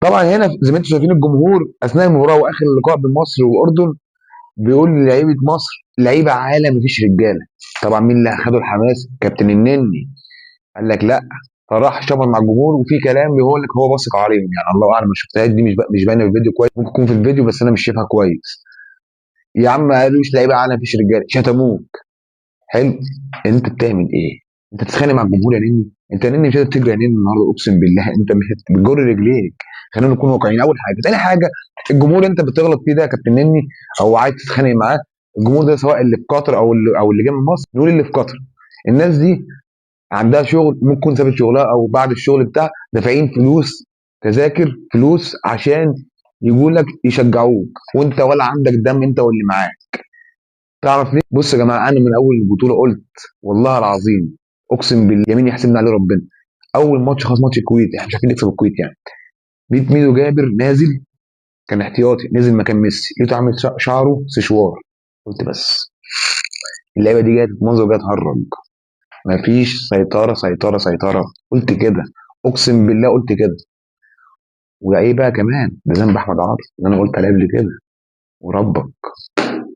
طبعا هنا زي ما انتم شايفين الجمهور اثناء المباراه واخر اللقاء بين مصر والاردن بيقول للعيبه مصر لعيبه عالم مفيش رجاله. طبعا مين اللي اخدوا الحماس؟ كابتن النني. قال لك لا، فراح شبط مع الجمهور وفي كلام بيقول لك هو بصق عليهم، يعني الله اعلم، ما شفتهاش دي، مش باينه في الفيديو كويس، ممكن تكون في الفيديو بس انا مش شايفها كويس. يا عم ما قالوش لعيبه عالم مفيش رجاله، شتموك. حلو. انت بتعمل ايه؟ انت بتتخانق مع الجمهور يا نني؟ انت يا نني مش قادر تجري يا نني النهارده، اقسم بالله انت بتجر رجليك. خلينا نكون واقعيين. اول حاجه، تاني حاجه، الجمهور انت بتغلط فيه ده يا كابتن نني او عايز تتخانق معاه، الجمهور ده سواء اللي في قطر او اللي جاي من مصر، نقول اللي في قطر، الناس دي عندها شغل، ممكن تكون سابت شغلها او بعد الشغل بتاع دافعين فلوس، تذاكر فلوس عشان يقول لك يشجعوك، وانت ولا عندك دم انت واللي معاك. تعرف ليه؟ بص يا جماعه، انا من اول البطوله قلت والله العظيم، اقسم بالله يمين يحسبنا عليه ربنا، اول ماتش خلاص ماتش الكويت احنا مش عارفين نكسب الكويت يعني، لقيت ميدو جابر نازل، كان احتياطي نزل مكان ميسي، لقيته عامل شعره سشوار. قلت بس اللعيبه دي جايه تتمنظر وجايه تهرج، مفيش سيطره سيطره سيطره. قلت كده، اقسم بالله قلت كده. وايه بقى كمان، ده ذنب احمد عاطف ان انا قلت عليه قبل كده وربك.